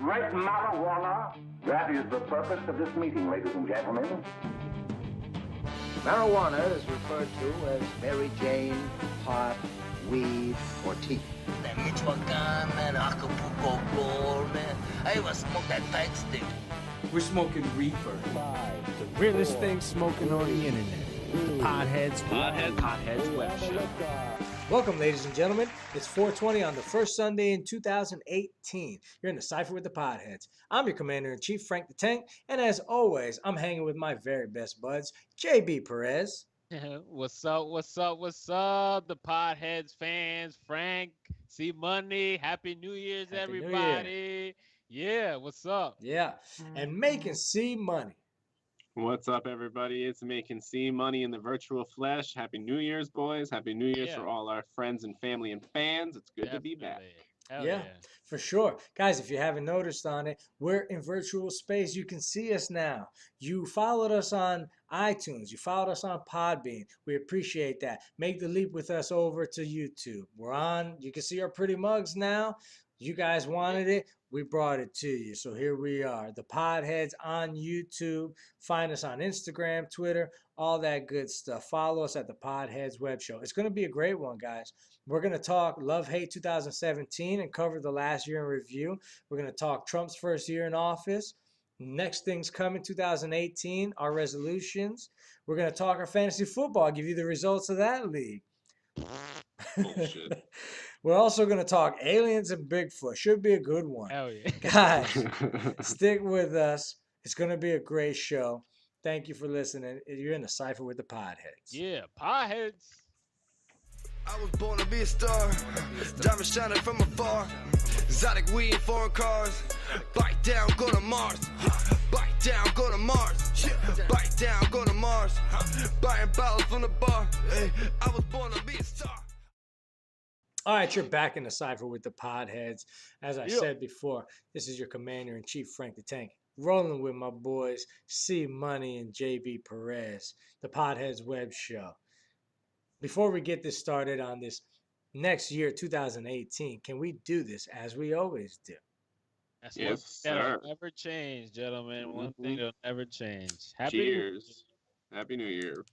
great marijuana. That is the purpose of this meeting, ladies and gentlemen. Marijuana is referred to as Mary Jane, pot, weed, or tea. That Michoacan, man, Acapulco Gold, man. I even smoke that tight stick. We're smoking reefer. The realest thing smoking on the internet. The Podheads Webshow. Welcome, ladies and gentlemen. It's 420 on the first Sunday in 2018. You're in the Cypher with the Podheads. I'm your Commander-in-Chief, Frank the Tank, and as always, I'm hanging with my very best buds, JB Perez. What's up? The Podheads fans, Frank, C Money, Happy New Year's, Happy New everybody. Yeah, what's up? Yeah, and making C Money. What's up, everybody? It's Making C Money in the virtual flesh. Happy New Year's, boys. Happy New Year's for all our friends and family and fans. It's good to be back. Yeah, for sure. Guys, if you haven't noticed on it, we're in virtual space. You can see us now. You followed us on iTunes. You followed us on Podbean. We appreciate that. Make the leap with us over to YouTube. We're on. You can see our pretty mugs now. You guys wanted it. We brought it to you. So here we are. The Podheads on YouTube. Find us on Instagram, Twitter, all that good stuff. Follow us at the Podheads Webshow. It's going to be a great one, guys. We're going to talk Love Hate 2017 and cover the last year in review. We're going to talk Trump's first year in office. Next things coming 2018, our resolutions. We're going to talk our fantasy football, give you the results of that league. Bullshit. We're also going to talk aliens and Bigfoot. Should be a good one. Hell yeah. Guys, stick with us. It's going to be a great show. Thank you for listening. You're in the Cypher with the Podheads. Yeah, Podheads. I was born to be a star. Diamond shining from afar. Exotic weed and foreign cars. Bite down, go to Mars. Bite down, go to Mars. Bite down, go to Mars. Buying bottles from the bar. I was born to be a star. All right, you're back in the Cypher with the Podheads. As I said before, this is your Commander-in-Chief, Frank the Tank. Rolling with my boys, C Money and JB Perez, the Podheads Web Show. Before we get this started on this next year, 2018, can we do this as we always do? That's one thing that'll never change, gentlemen. One thing that'll never change. Cheers. Happy New Year.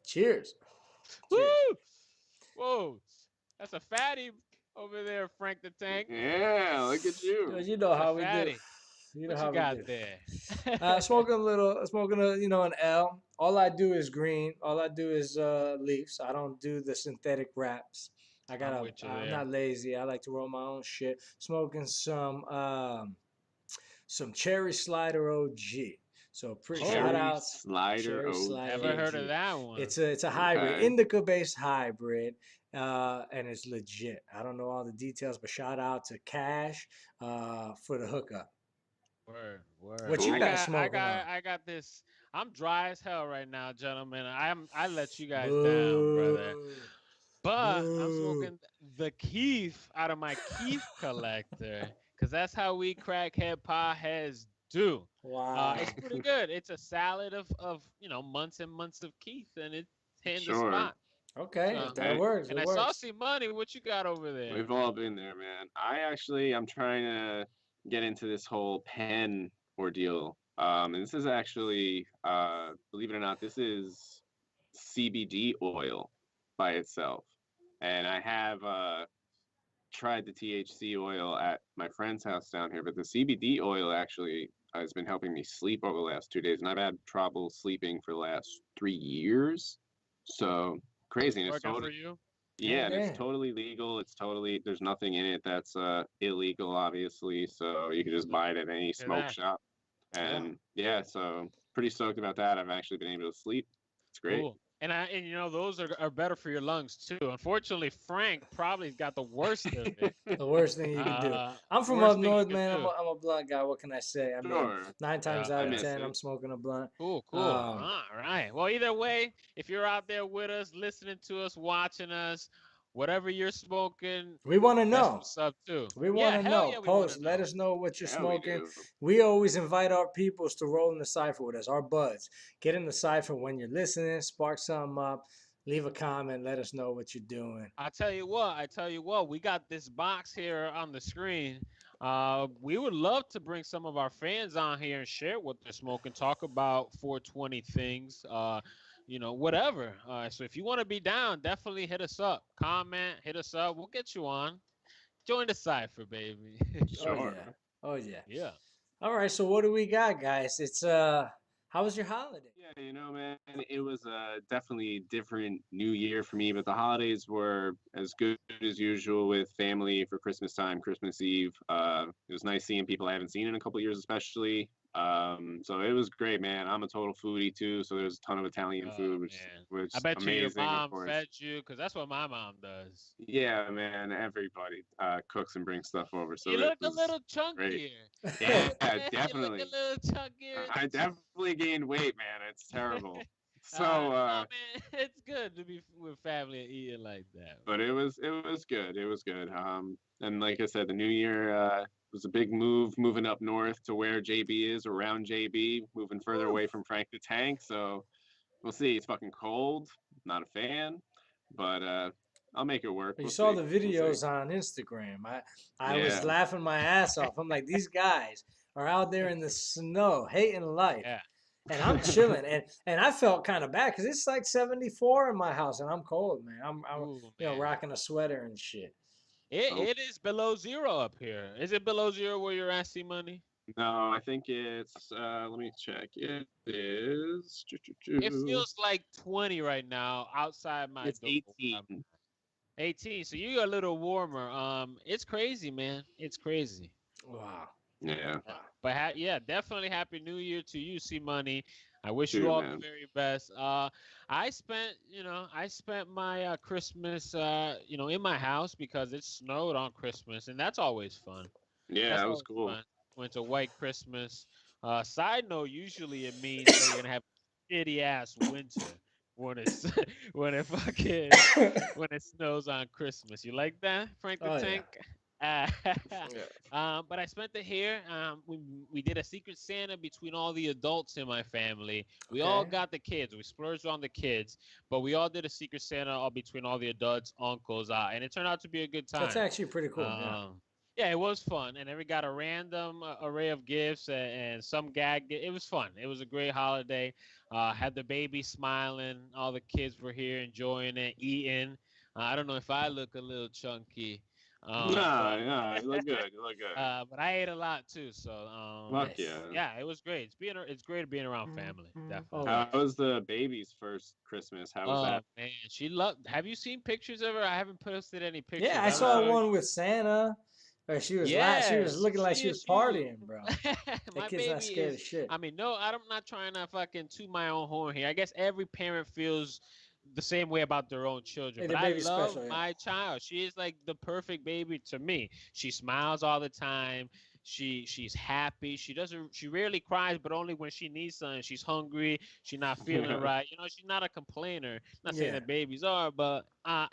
Cheers. Woo! Whoa. That's a fatty over there, Frank the Tank. Yeah, look at you. You know how we do. You know how we got there. Smoking an L. All I do is green. All I do is leaves. I don't do the synthetic wraps. I'm not lazy. I like to roll my own shit. Smoking some cherry slider OG. So shout out Slider OG. Never heard of that one. It's a hybrid, indica based hybrid. And it's legit. I don't know all the details, but shout out to Cash for the hookup. Word. What you guys smoking on? I got this. I'm dry as hell right now, gentlemen. I let you guys down, brother. But I'm smoking the Keef out of my Keef collector, because that's how we crackhead Podheads do. Wow. It's pretty good. It's a salad of months and months of Keef, and it's hitting the spot. Okay, that works. And I saw C Money. What you got over there? We've all been there, man. I'm trying to get into this whole pen ordeal. And this is actually, believe it or not, this is CBD oil by itself. And I have tried the THC oil at my friend's house down here, but the CBD oil actually has been helping me sleep over the last 2 days. And I've had trouble sleeping for the last 3 years. So crazy. And it's totally, for you? Yeah, and it's totally legal. There's nothing in it that's illegal, obviously. So you can just buy it at any smoke shop. And so pretty stoked about that. I've actually been able to sleep. It's great. Cool. And those are better for your lungs too. Unfortunately, Frank probably got the worst of it. The worst thing you can do. I'm from up north, man. I'm a blunt guy. What can I say? I mean, 9 times out of 10, I'm smoking a blunt. Cool. All right. Well, either way, if you're out there with us, listening to us, watching us, whatever you're smoking, we want to know. What's up too? We want to know. Post. Let us know what you're smoking. We always invite our peoples to roll in the Cypher with us. Our buds. Get in the Cypher when you're listening. Spark something up. Leave a comment. Let us know what you're doing. I tell you what. We got this box here on the screen. We would love to bring some of our fans on here and share what they're smoking, talk about 420 things, whatever. So if you want to be down, definitely hit us up. Comment, hit us up. We'll get you on. Join the cipher, baby. Oh Sure. yeah. Oh yeah. Yeah. All right. So what do we got, guys? It's how was your holiday? Yeah, man, it was definitely different New Year for me, but the holidays were as good as usual with family for Christmas time, Christmas Eve. It was nice seeing people I haven't seen in a couple of years, especially. So it was great, man. I'm a total foodie too, so there's a ton of Italian food, which I bet you your amazing, of mom course. fed you, because that's what my mom does. Yeah, man. Everybody cooks and brings stuff over, so You it look a was little great. chunkier. Yeah, You definitely. look a little chunkier. I definitely gained weight, man. It's terrible. So, No, man, it's good to be with family and eating like that. but it was good. It was good. And like I said, the New Year was a big move, moving up north to where JB is, around JB, moving further away from Frank the Tank. So we'll see. It's fucking cold. Not a fan, but I'll make it work. You We'll saw see. the We'll see. videos on Instagram. I was Yeah. laughing my ass off. I'm like, these guys are out there in the snow, hating life. Yeah. And I'm chilling, and I felt kind of bad because it's like 74 in my house, and I'm cold, man. I'm Ooh, man. rocking a sweater and shit. It is below zero up here. Is it below zero where you're at, C Money? No, I think it's. Let me check. It is. It feels like 20 right now outside my It's door. 18. 18. So you're a little warmer. It's crazy, man. It's crazy. Wow. Yeah. But definitely happy New Year to you, C Money. I wish Too, you all man. the very best. I spent my Christmas, in my house because it snowed on Christmas, and that's always fun. Yeah, That's that was always cool. fun. Went to white Christmas. Side note, usually it means that you're gonna have a shitty ass winter when it's when it snows on Christmas. You like that, Frank the Oh, yeah. Tank? But I spent it here. We did a Secret Santa between all the adults in my family. We all Okay. got the kids. We splurged on the kids, but we all did a Secret Santa all between all the adults, uncles, and it turned out to be a good time. That's actually pretty cool. Yeah. Yeah, it was fun, and then we got a random array of gifts and some gag. It was fun. It was a great holiday. Had the baby smiling. All the kids were here enjoying it, eating. I don't know if I look a little chunky. No, you look good. You look good. But I ate a lot too, so Fuck yeah. yeah, it was great. It's great being around family. Definitely. Oh, How was the baby's first Christmas? How was that? Man, she loved. Have you seen pictures of her? I haven't posted any pictures. Yeah, I saw one with Santa. Or she was she was looking like she was partying, bro. My That kid's not scared of shit. I mean, no, I'm not trying to fucking toot my own horn here. I guess every parent feels the same way about their own children. Hey, but the I baby's love special, yeah. my child. She is like the perfect baby to me. She smiles all the time. She's happy. She rarely cries, but only when she needs something. She's hungry. She's not feeling right. She's not a complainer. Not saying that babies are, but I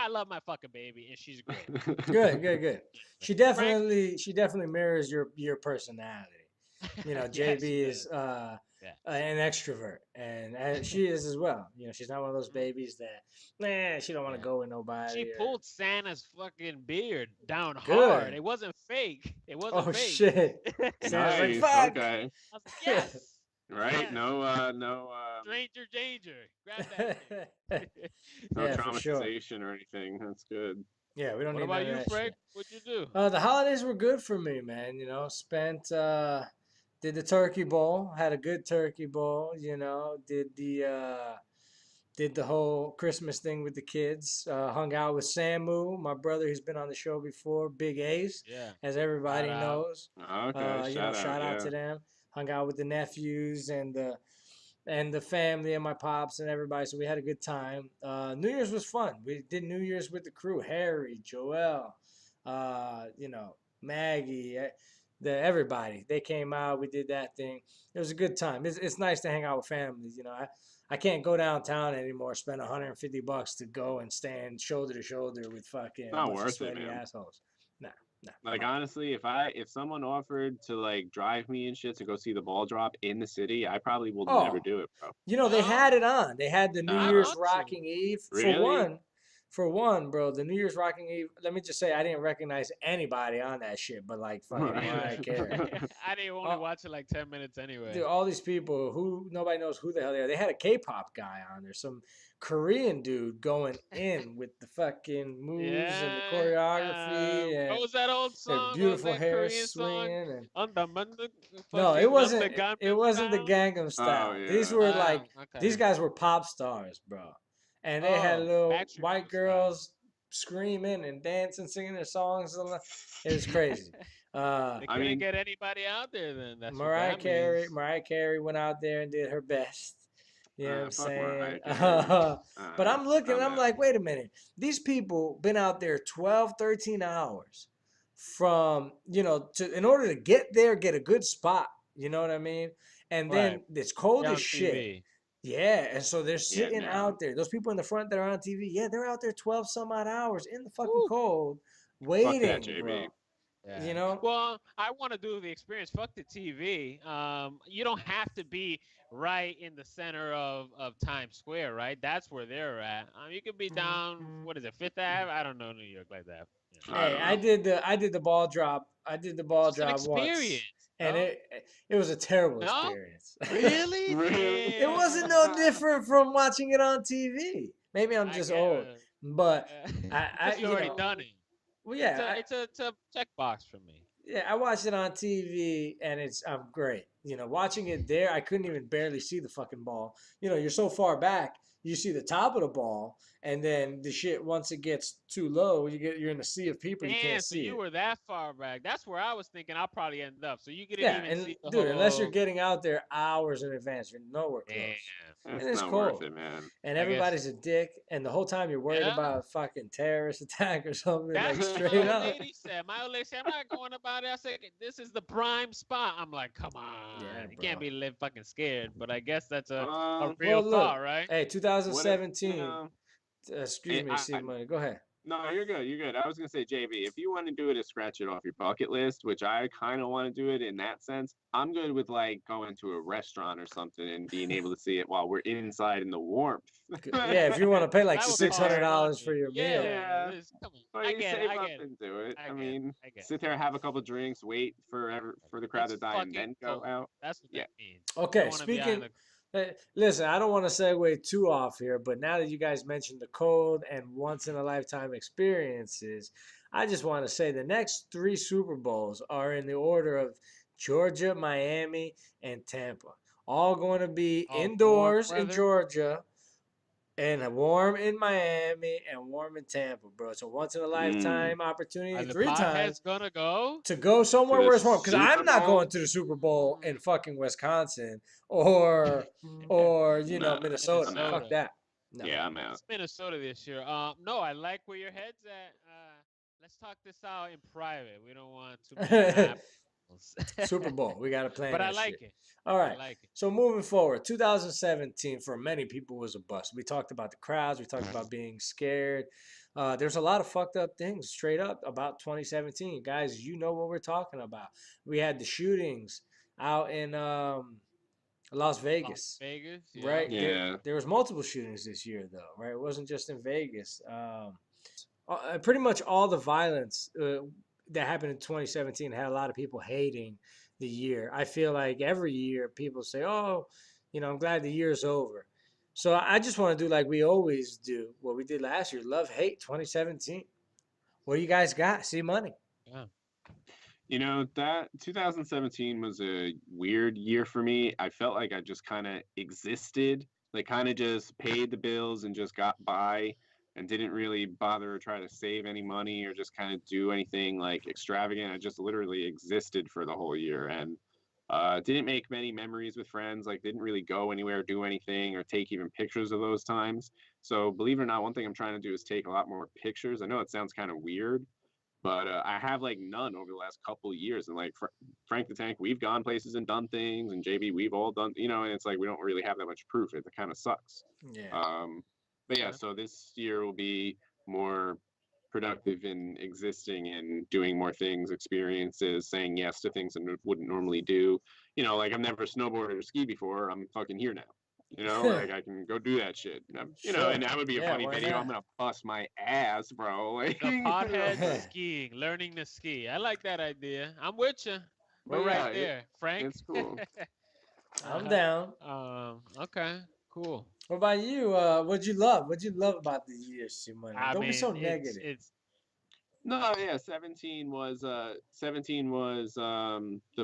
love my fucking baby, and she's great. Good. She definitely mirrors your personality. JB is an extrovert, and she is as well. She's not one of those babies that she don't want to go with nobody. She pulled Santa's fucking beard down Good. hard. It wasn't fake. It wasn't Oh fake. shit! Santa's Nice. like, fuck. Okay. I was like, yes. Right? Yes. No. Stranger danger. Grab that thing. No Yeah, for sure. traumatization or anything. That's good. Yeah, we don't What need about none of you, that Frank? shit. What'd you do? The holidays were good for me, man. Spent did the turkey bowl, had a good turkey bowl. Did the whole Christmas thing with the kids. Hung out with Samu, my brother who's been on the show before, Big Ace, Yeah. as everybody Shout out. knows. Okay. Shout out to them. Hung out with the nephews and the family and my pops and everybody. So we had a good time. New Year's was fun. We did New Year's with the crew: Harry, Joel, Maggie, everybody. They came out. We did that thing. It was a good time. It's nice to hang out with families. I can't go downtown anymore. Spend $150 to go and stand shoulder to shoulder with fucking Not a bunch of worth it, sweaty man. assholes. Nah. Like honestly, if someone offered to like drive me and shit to go see the ball drop in the city, I probably will never do it, bro. They had it on. They had the New I Year's want to. Rocking Eve. Really? For one, for one, bro, the New Year's Rocking Eve. Let me just say, I didn't recognize anybody on that shit, but like fucking Mariah Carey. I didn't only watch it like 10 minutes anyway. Dude, all these people who nobody knows who the hell they are. They had a K-pop guy on there, some Korean dude going in with the fucking moves and the choreography and what was that old their song? What was beautiful that hair Korean song? swinging and no, Fucking it wasn't. the Gangnam It wasn't the Style? Gangnam Style. Oh, These yeah. were like Okay. these guys were pop stars, bro, and they had little Backstreet white Boys style. girls screaming and dancing, singing their songs. It was crazy. They couldn't get anybody out there then. That's Mariah what that Carey. means. Mariah Carey went out there and did her best. You know what I'm Fuck saying? Mariah Carey. But I'm looking and I'm out. like, wait a minute. These people been out there 12, 13 hours from, in order to get there, get a good spot. You know what I mean? And then it's cold You're as on shit. TV. Yeah, and so they're sitting man. out there. Those people in the front that are on TV, yeah, they're out there 12 some odd hours in the fucking cold, waiting, Fuck that, JB. bro. Yeah. You know? Well, I want to do the experience. Fuck the TV. You don't have to be right in the center of Times Square, right? That's where they're at. You could be down. What is it, Fifth Ave? I don't know New York like that. Hey, I did the ball drop. I did the ball It's an drop once, experience, and no? it was a terrible No? experience. Really? It wasn't no different from watching it on TV. Maybe I'm just old, but I you already done it. Well, yeah, it's a checkbox for me. Yeah, I watched it on TV and I'm great. Watching it there, I couldn't even barely see the fucking ball. You're so far back, you see the top of the ball, and then the shit once it gets too low, you're in a sea of people. You can't see you it. were that far back. That's where I was thinking I'll probably end up. So you couldn't Yeah, even and see the dude, whole... unless you're getting out there hours in advance, you're nowhere close. It's And it's not cold. worth it, man. And everybody's a dick, and the whole time you're worried about a fucking terrorist attack or something. That's like what straight my up. old lady said. My old lady said, I'm not going about it. I said, this is the prime spot. I'm like, come on. You can't be fucking scared. But I guess that's a real thought, right? Hey, 2017. Excuse me, I- C Money. Go ahead. No, you're good. You're good. I was gonna say, JB, if you want to do it to scratch it off your bucket list, which I kind of want to do it in that sense, I'm good with like going to a restaurant or something and being able to see it while we're inside in the warmth. Yeah, if you want to pay like That would $600 for your meal. Yeah. Come on. Well, I you get save it. up I get it. and do it. I I mean, get it. sit there, have a couple drinks, wait for the crowd to It's die, and then fucking go cold. out. That's what that means. Okay, You wanna be out in speaking. Listen, I don't want to segue too off here, but now that you guys mentioned the cold and once in a lifetime experiences, I just want to say the next 3 Super Bowls are in the order of Georgia, Miami, and Tampa. All going to be indoors in Georgia and warm in Miami and warm in Tampa, bro. It's a once in a lifetime opportunity, Are the 3 times Podheads gonna go? to go somewhere To the where it's warm. Because I'm not Super Bowl? going to the Super Bowl in fucking Wisconsin or Minnesota. Minnesota. Fuck that. No. Yeah, I'm out. It's Minnesota this year. No, I like where your head's at. Let's talk this out in private. We don't want too many apples. Super Bowl. We got to plan. But I that like shit. it. All right. I like it. So moving forward, 2017 for many people was a bust. We talked about the crowds. We talked about being scared. There's a lot of fucked up things straight up about 2017. Guys, you know what we're talking about. We had the shootings out in Las Vegas. Vegas, Right? Yeah. There was multiple shootings this year, though, right? It wasn't just in Vegas. Pretty much all the violence that happened in 2017 had a lot of people hating the year. I feel like every year people say, oh, I'm glad the year's over. So I just want to do like we always do, what we did last year, love, hate 2017. What do you guys got? See money. Yeah. That 2017 was a weird year for me. I felt like I just kind of existed, like kind of just paid the bills and just got by and didn't really bother or try to save any money or just kind of do anything like extravagant. I just literally existed for the whole year and didn't make many memories with friends, like didn't really go anywhere, do anything, or take even pictures of those times. So believe it or not, one thing I'm trying to do is take a lot more pictures. I know it sounds kind of weird, but I have like none over the last couple of years. And like Frank the Tank, we've gone places and done things, and JB, we've all done, and it's like we don't really have that much proof. It kind of sucks. Yeah. But yeah, so this year will be more productive in existing and doing more things, experiences, saying yes to things I wouldn't normally do. Like I've never snowboarded or skied before. I'm fucking here now. You know, like I can go do that shit. You know, and that would be a funny why video. not? I'm gonna bust my ass, bro. Like, The you know, Podheads skiing, learning to ski. I like that idea. I'm with you. but We're yeah, right there, Frank. it's cool. I'm down. Okay, cool. What about you? What'd you love? What'd you love about the year, Simone? I Don't be so mean, negative. it's No, yeah, 17 was the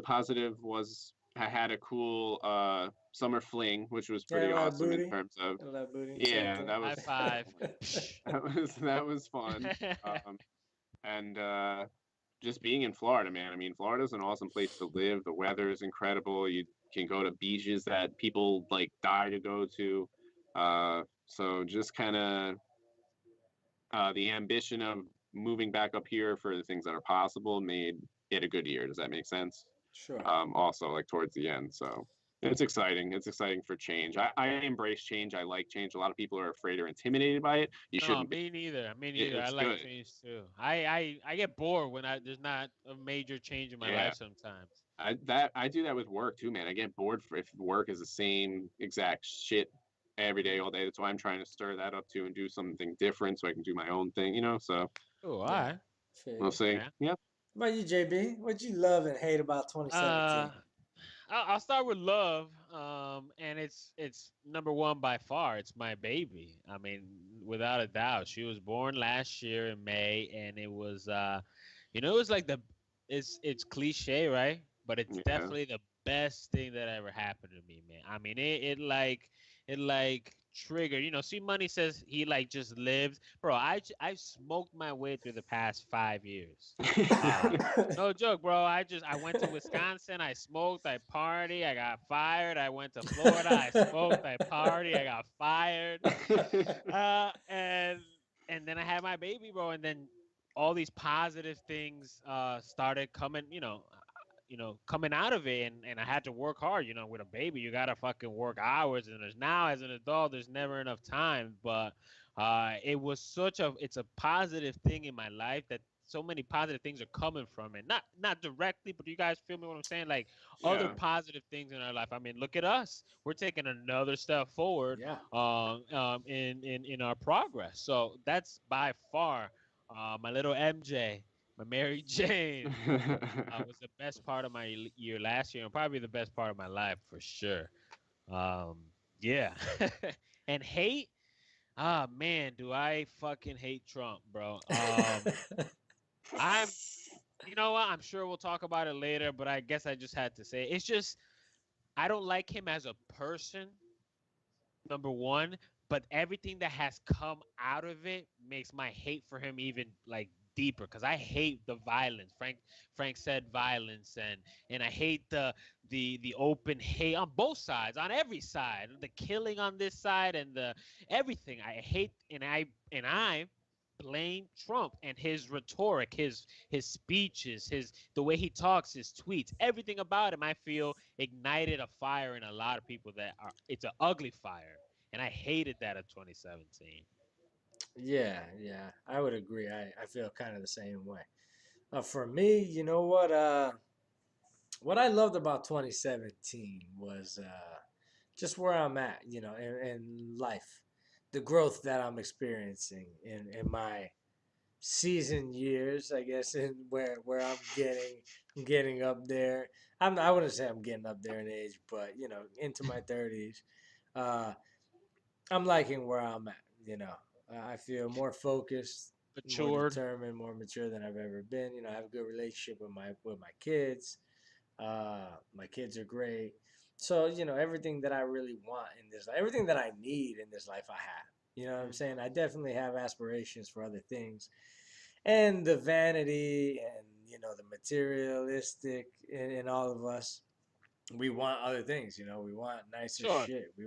positive was I had a cool summer fling, which was Yeah, pretty a lot of awesome in booty. terms of A lot of booty. Same yeah, thing. that high was five. that was fun. And just being in Florida, man. I mean, Florida's an awesome place to live. The weather is incredible. You can go to beaches that people like die to go to. So just kind of the ambition of moving back up here for the things that are possible made it a good year. Does that make sense? Sure. Also, like towards the end. So it's exciting. It's exciting for change. I embrace change. I like change. A lot of people are afraid or intimidated by it. You No, shouldn't be. me neither. Me neither. I It's like good. change too. I get bored when there's not a major change in my Yeah. life sometimes. I do that with work too, man. I get bored if work is the same exact shit every day, all day. That's why I'm trying to stir that up too and do something different so I can do my own thing, you know. So Oh, all Yeah. right. we'll see. Yeah. Yeah. What about you, JB? What'd you love and hate about 2017? I'll start with love. And it's number one by far. It's my baby. I mean, without a doubt, she was born last year in May, and it was it was like it's cliche, right? But it's Yeah. definitely the best thing that ever happened to me, man. I mean, it triggered. See, Money says he like just lived, bro. I smoked my way through the past 5 years. No joke, bro. I went to Wisconsin. I smoked. I party. I got fired. I went to Florida. I smoked. I party. I got fired. And then I had my baby, bro. And then all these positive things started coming. Coming out of it, and I had to work hard. With a baby, you gotta fucking work hours, and there's now as an adult, there's never enough time. But it's a positive thing in my life that so many positive things are coming from it. Not directly, but you guys feel me what I'm saying? Like other Yeah. positive things in our life. I mean, look at us. We're taking another step forward. Yeah. In our progress. So that's by far my little MJ. My Mary Jane was the best part of my year last year, and probably the best part of my life for sure. Yeah. And hate, man, do I fucking hate Trump, bro. I'm, you know what? I'm sure we'll talk about it later, but I guess I just had to say it's just I don't like him as a person. Number one, but everything that has come out of it makes my hate for him even like deeper because I hate the violence. Frank said violence, and I hate the open hate on both sides, on every side, the killing on this side and the everything. I hate and I blame Trump and his rhetoric, his speeches, the way he talks, his tweets, everything about him. I feel ignited a fire in a lot of people it's an ugly fire, and I hated that of 2017. Yeah, I would agree. I feel kind of the same way. For me, you know what I loved about 2017 was just where I'm at, in life, the growth that I'm experiencing in my season years, I guess, and where I'm getting up there. I wouldn't say I'm getting up there in age, but into my 30s. I'm liking where I'm at. I feel more focused, more Matured. determined, more mature than I've ever been. I have a good relationship with my kids. My kids are great. So everything that I really want in this life, everything that I need in this life, I have. You know what I'm saying? I definitely have aspirations for other things, and the vanity and the materialistic in all of us. We want other things. We want nicer Sure. shit. We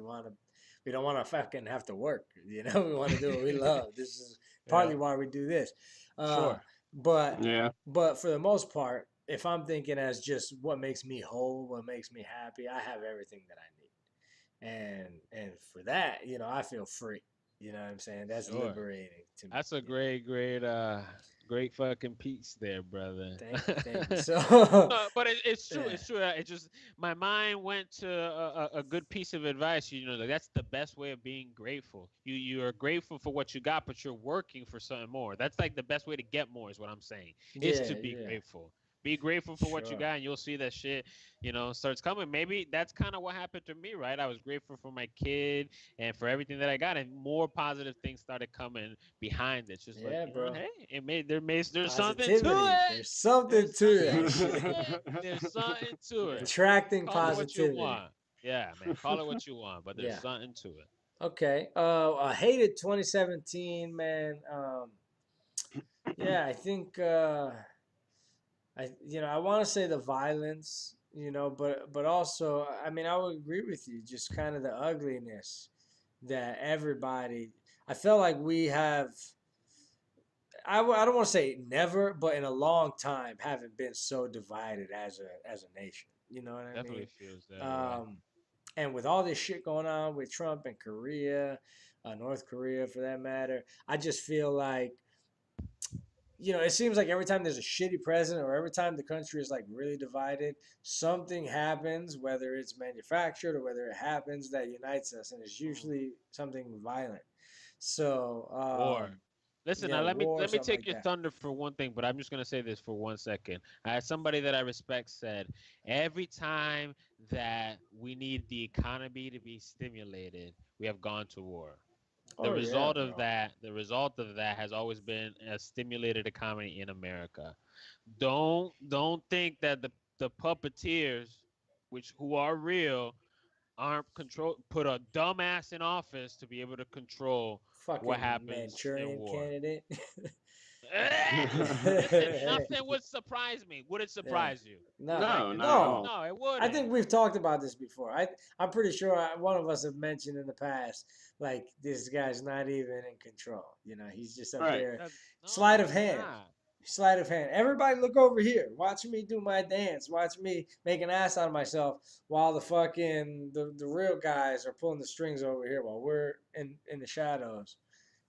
don't want to fucking have to work. We want to do what we love. This is partly why we do this. Sure. But Yeah. but for the most part, if I'm thinking as just what makes me whole, what makes me happy, I have everything that I need. And for that, I feel free. You know what I'm saying? That's Sure. liberating to me. That's a great fucking piece there, brother. Thank you. So, But it's true. yeah. It's true. It just my mind went to a good piece of advice. You know, like that's the best way of being grateful. You are grateful for what you got, but you're working for something more. That's like the best way to get more. Is what I'm saying. Is to be grateful. Be grateful for what you Sure. got, and you'll see that shit, starts coming. Maybe that's kind of what happened to me, right? I was grateful for my kid and for everything that I got, and more positive things started coming behind it. Just like, Yeah, bro. hey, there's something to Positivity. it. There's something to that shit. There's something to it. Attracting Call it what you positivity. want. Yeah, man. Call it what you want, but there's Yeah. something to it. Okay. I hated 2017, man. Yeah, I think I want to say the violence, but also, I mean, I would agree with you, just kind of the ugliness that everybody. I felt like we have. I don't want to say never, but in a long time, haven't been so divided as a nation. You know what I Definitely mean? feels that way. And with all this shit going on with Trump and Korea, North Korea for that matter, I just feel like it seems like every time there's a shitty president or every time the country is like really divided, something happens, whether it's manufactured or whether it happens that unites us, and it's usually something violent. So, War. Listen, now war, let me something take like your that. thunder for one thing, but I'm just gonna say this for 1 second. I had somebody that I respect said every time that we need the economy to be stimulated, we have gone to war. The Oh yeah, result of bro. that has always been a stimulated economy in America. Don't think that the puppeteers, who are real, aren't put a dumbass in office to be able to control what Fucking happens in Manchurian war. candidate. Listen, nothing would surprise me. Would it Yeah. surprise you? No, Like No, not at no. all. no, it I think wouldn't. we've talked about this before. I'm pretty sure one of us have mentioned in the past, like this guy's not even in control. He's just up Right. there, No, sleight of he's hand, not. sleight of hand. Everybody, look over here. Watch me do my dance. Watch me make an ass out of myself while the real guys are pulling the strings over here while we're in the shadows.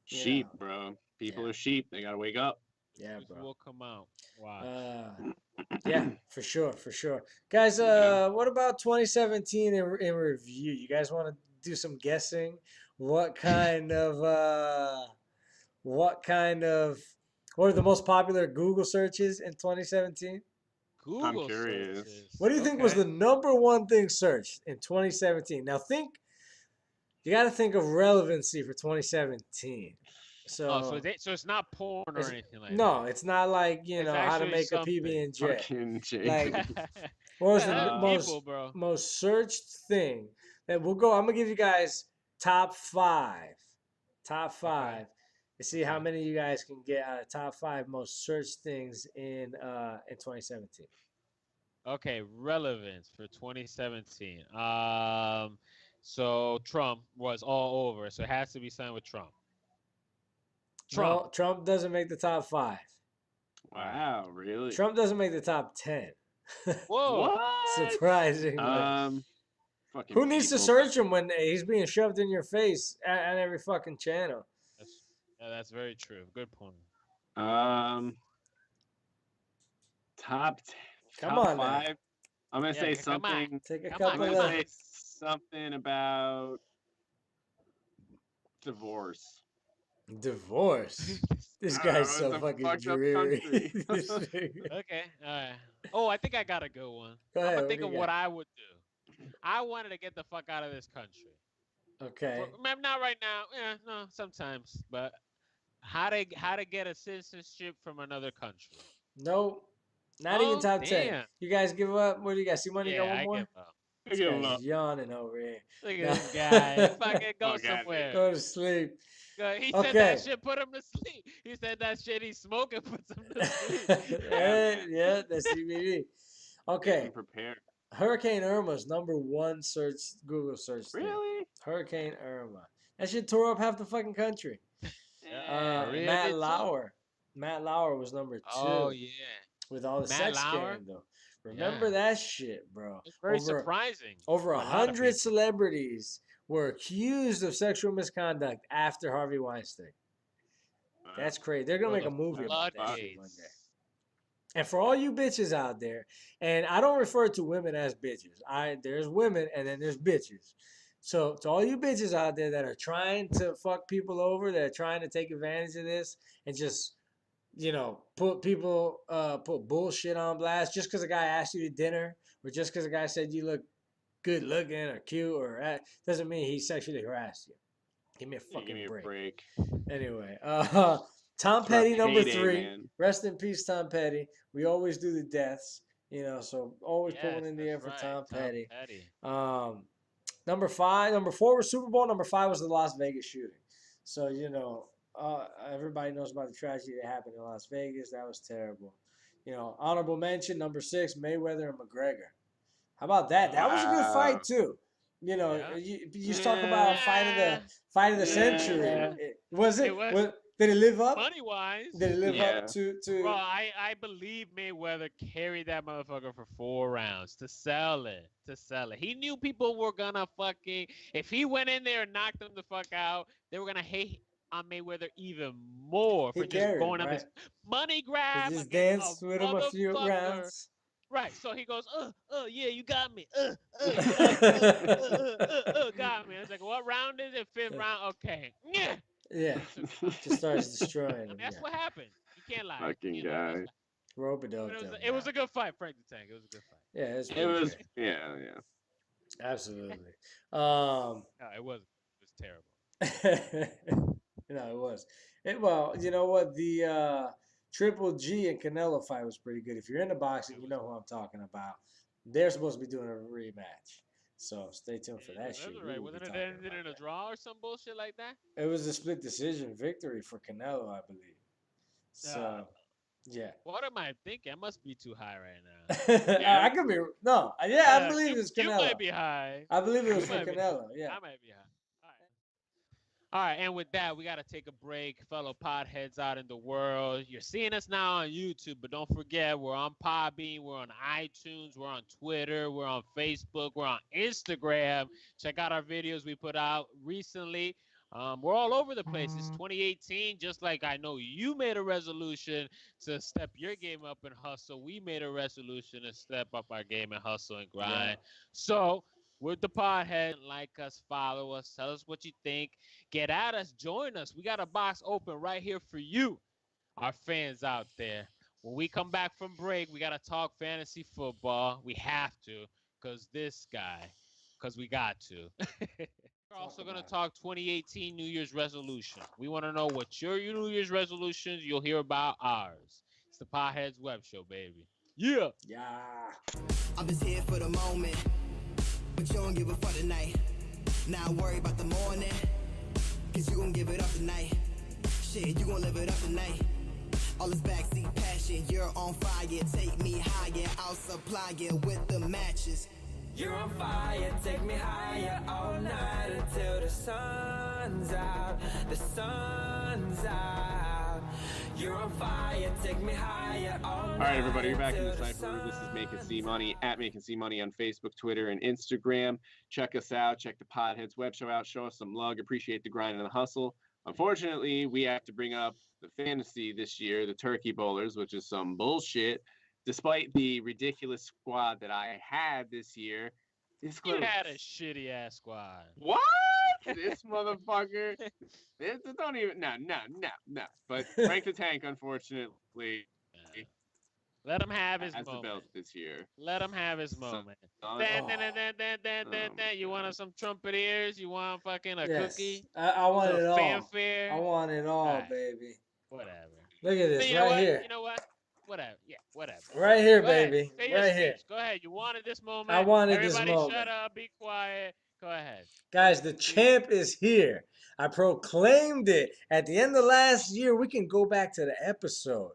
Sheep, bro. People Yeah, are sheep. They gotta wake up. The yeah, truth bro. will come out. Watch. Yeah, for sure, for sure. Guys, Yeah. what about 2017 in review? You guys want to do some guessing? What kind of what kind of what are the most popular Google searches in 2017? I'm Google curious. searches. What do you think was Okay. the number one thing searched in 2017? Now you got to think of relevancy for 2017. Oh, so So it's not porn or it's anything like no, that. it's not like, It's how to actually make a something. PB and J. Fucking Like, Jake. what was the Them people, bro. most searched thing that we'll go? I'm gonna give you guys top five, top Okay. five, to see how many you guys can get out of top five most searched things in 2017. Okay, relevance for 2017. So Trump was all over, so it has to be signed with Trump. Trump. No, Trump doesn't make the top five. Wow, really? Trump doesn't make the top 10. Whoa. What? Surprisingly. Fucking Who needs to people. search him when he's being shoved in your face at every fucking channel? That's very true. Good point. Top Come top on now. five. I'm gonna Yeah, say come on. something. Take a Come on, I'm couple gonna of. say something about divorce. Divorce. This I don't know, guy's so it's a fucking fucked up dreary. country. Okay. All right. Oh, I think I got a good one. Go I'm ahead, gonna what think do of you what got? I would do. I wanted to get the fuck out of this country. Okay. Not right now. Yeah, no, sometimes. But how to get a citizenship from another country? Nope. Not even Oh, top 10. damn. You guys give up? What do you got? See money, you got Yeah, one I more? give up. I This give 'em guy's up. yawning over here. Look at No. this guy. Fucking go Fuck outta here. somewhere. Go to sleep. He said Okay. that shit put him to sleep. He said that shit he's smoking puts him to sleep. Yeah, that's CBD. Okay. Getting prepared. Hurricane Irma's number one Google search thing. Really? Hurricane Irma. That shit tore up half the fucking country. Maria Matt did too. Lauer. Matt Lauer was number 2. Oh yeah. With all the Matt sex Lauer? scandal. Remember Yeah. that shit, bro. It's very surprising. Over to a lot of 100 people. celebrities were accused of sexual misconduct after Harvey Weinstein. That's crazy. They're gonna make a movie about that shit one day. And for all you bitches out there, and I don't refer to women as bitches. There's women and then there's bitches. So to all you bitches out there that are trying to fuck people over, that are trying to take advantage of this and just, put bullshit on blast just because a guy asked you to dinner or just because a guy said you look good looking or cute or doesn't mean he sexually harassed you. Give me a fucking break. Anyway, Tom Petty, number 3. Man. Rest in peace, Tom Petty. We always do the deaths, so always put one in the air for Tom Petty. Number 4 was Super Bowl. Number 5 was the Las Vegas shooting. So, everybody knows about the tragedy that happened in Las Vegas. That was terrible. Honorable mention, number 6, Mayweather and McGregor. How about that? That was a good fight, too. You talk about fight of the century. Was it? Did it live up? Money wise. Did it live up to? Bro, I believe Mayweather carried that motherfucker for 4 rounds to sell it. He knew people were gonna fucking, if he went in there and knocked them the fuck out, they were gonna hate on Mayweather even more for just going on this money grab. Just dance with him a few rounds. Right, so he goes, yeah, you got me, got me. I was like, what round is it? 5th round, okay, yeah, just starts destroying him. That's what happened. You can't lie. Fucking guy. Rope-a-dope. It was a good fight, Frank the Tank. It was a good fight. Yeah, it was. Yeah. Absolutely. No, it was terrible. No, it was. Well, you know what? The Triple G and Canelo fight was pretty good. If you're into boxing, you know who I'm talking about. They're supposed to be doing a rematch. So stay tuned for that shit. Right. Wasn't it ended in a draw or some bullshit like that? It was a split decision victory for Canelo, I believe. So, yeah. What am I thinking? I must be too high right now. I could be. No. Yeah, I believe it's Canelo. You might be high. I believe it was for Canelo. Yeah. I might be high. All right, and with that, we got to take a break, fellow podheads out in the world. You're seeing us now on YouTube, but don't forget, we're on Podbean, we're on iTunes, we're on Twitter, we're on Facebook, we're on Instagram. Check out our videos we put out recently. We're all over the place. It's 2018, just like I know you made a resolution to step your game up and hustle. We made a resolution to step up our game and hustle and grind. Yeah. So, with the Podhead, like us, follow us, tell us what you think. Get at us, join us. We got a box open right here for you, our fans out there. When we come back from break, we got to talk fantasy football. We have to, because we got to. We're also going to talk 2018 New Year's resolution. We want to know what your New Year's resolutions, you'll hear about ours. It's the Podheads Web Show, baby. Yeah. Yeah. I'm just here for the moment. But you don't give a fuck tonight. Now worry about the morning. Cause you gon' give it up tonight. Shit, you gon' live it up tonight. All this backseat passion, you're on fire. Take me higher, I'll supply you with the matches. You're on fire, take me higher all night until the sun's out. The sun's out. You're on fire, take me higher all night. All right, everybody, you're back in the cypher. This is Make and See Money at Make and See Money on Facebook, Twitter, and Instagram. Check us out. Check the Podheads Webshow out. Show us some love. Appreciate the grind and the hustle. Unfortunately, we have to bring up the fantasy this year, the Turkey Bowlers, which is some bullshit. Despite the ridiculous squad that I had this year, you had a shitty ass squad. What? This motherfucker. Don't even. No. But Frank the Tank, unfortunately. Let him have his moment. The belt this year. Let him have his moment. You want some trumpet ears? You want fucking a cookie? I want it all. Fanfare? I want it all, baby. Whatever. Look at this here. You know what? Whatever. Yeah, whatever. Right here, baby. Right here. Go ahead. You wanted this moment. I wanted this moment. Everybody shut up. Be quiet. Go ahead. Guys, the champ is here. I proclaimed it. At the end of last year, we can go back to the episode.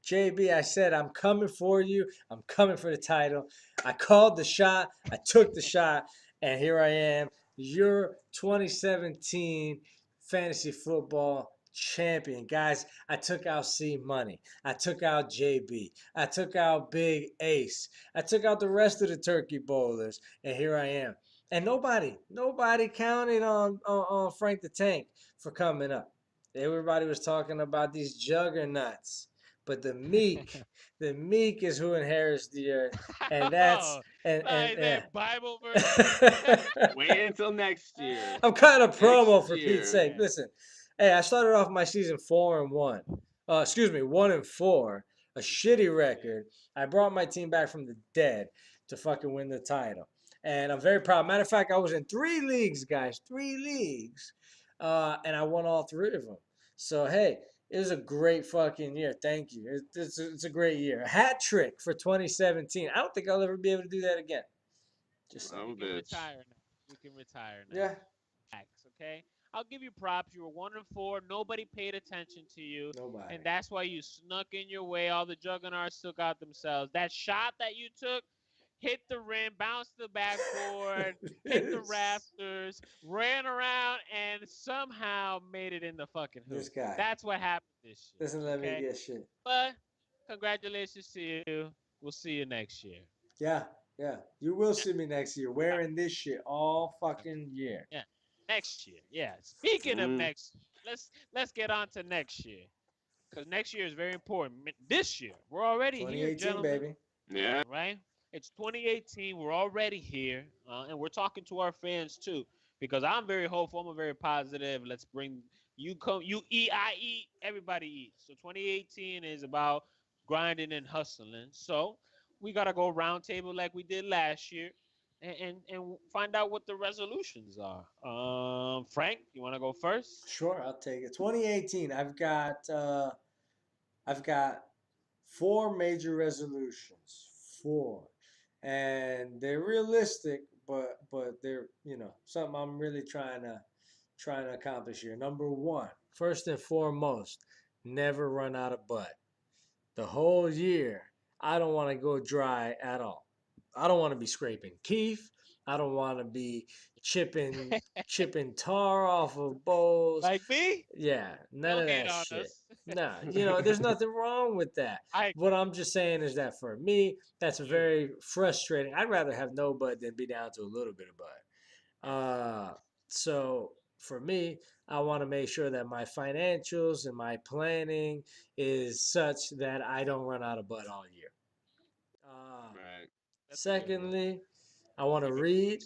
JB, I said, I'm coming for you. I'm coming for the title. I called the shot. I took the shot. And here I am, your 2017 fantasy football champion. Guys, I took out C Money. I took out JB. I took out Big Ace. I took out the rest of the Turkey Bowlers. And here I am. And nobody counted on Frank the Tank for coming up. Everybody was talking about these juggernauts, but the meek is who inherits the earth, and that's Oh, and like yeah. that Bible verse. Wait until next year. I'm kind of Next promo for Pete's year. sake. Listen, hey, I started off my season 4-1. Excuse me, 1-4, a shitty record. I brought my team back from the dead to fucking win the title, and I'm very proud. Matter of fact, I was in 3 leagues, guys, 3 leagues, and I won all 3 of them. So hey, it was a great fucking year. Thank you. It's a great year. A hat trick for 2017. I don't think I'll ever be able to do that again. Just saying. I'm a You can bitch. retire now. You can retire now. Yeah. Facts, okay? I'll give you props. You were 1-4. Nobody paid attention to you. Nobody. And that's why you snuck in your way. All the juggernauts took out themselves. That shot that you took hit the rim, bounced the backboard, hit the rafters, ran around, and somehow made it in the fucking This hoop. guy That's what happened this year. doesn't let me Okay? get shit. But congratulations to you. We'll see you next year. Yeah, yeah. You will see me next year wearing this shit all fucking year. Yeah. Next year. Yeah. Speaking of Mm. next, let's get on to next year. Because next year is very important. This year, we're already here, 2018, gentlemen. baby. Yeah. Right? It's 2018. We're already here, and we're talking to our fans too. Because I'm very hopeful. I'm very positive. Let's bring you come. You eat, I eat. Everybody eats. So 2018 is about grinding and hustling. So we gotta go roundtable like we did last year, and find out what the resolutions are. Frank, you want to go first? Sure, I'll take it. 2018. I've got 4 major resolutions. 4. And they're realistic, but they're, something I'm really trying to accomplish here. Number 1, first and foremost, never run out of butt. The whole year, I don't want to go dry at all. I don't want to be scraping Keith. I don't want to be chipping tar off of bowls. Like me? Yeah, none Don't of hate that on shit. us. Nah, there's nothing wrong with that. What I'm just saying is that for me, that's very frustrating. I'd rather have no butt than be down to a little bit of butt. So for me, I want to make sure that my financials and my planning is such that I don't run out of butt all year. Right. Secondly, I want to read.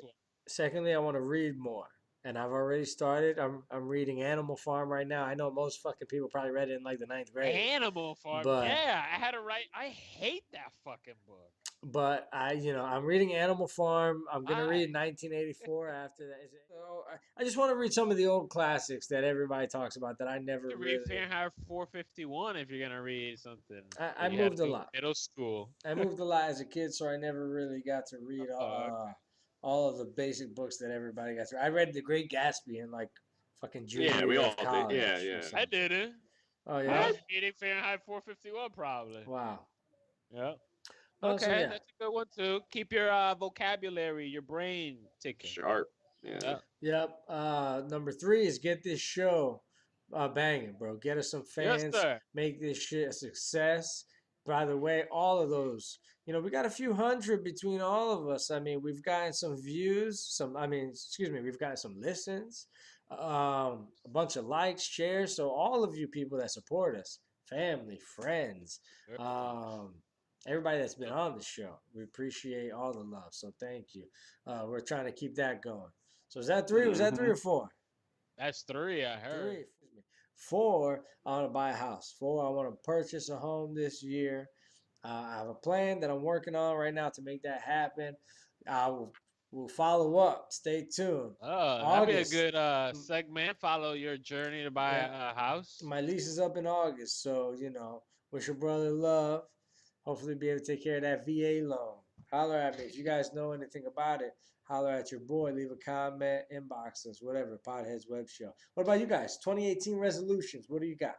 Secondly, I want to read more. And I've already started. I'm reading Animal Farm right now. I know most fucking people probably read it in like the 9th grade. Animal Farm. But yeah, I had to write. I hate that fucking book. But I'm reading Animal Farm. I'm gonna read 1984 after that. So I just want to read some of the old classics that everybody talks about that I never You really. read Fahrenheit 451 if you're gonna read something. I moved a lot. Middle school. I moved a lot as a kid, so I never really got to read all of the basic books that everybody got to. I read The Great Gatsby in like fucking junior Yeah, we year all of did. college. Yeah. I didn't. Oh I yeah. was reading Fahrenheit 451 probably. Wow. Yeah. Oh, Okay, so yeah. that's a good one too. Keep your vocabulary, your brain ticking. Sharp. Yeah. Yep. Number 3 is get this show banging, bro. Get us some fans. Yes, sir. Make this shit a success. By the way, all of those, we got a few hundred between all of us. I mean, we've gotten some views, we've gotten some listens, a bunch of likes, shares. So all of you people that support us, family, friends, everybody that's been on the show, we appreciate all the love. So thank you. We're trying to keep that going. So is that 3? Was that 3 or 4? That's 3, I heard. 3. 4, I want to buy a house. 4, I want to purchase a home this year. I have a plan that I'm working on right now to make that happen. We'll follow up. Stay tuned. That'd be a good segment. Follow your journey to buy a house. My lease is up in August, so wish your brother love. Hopefully, be able to take care of that VA loan. Holler at me if you guys know anything about it. Holler at your boy. Leave a comment, inbox us, whatever. Podheads Webshow. What about you guys? 2018 resolutions. What do you got?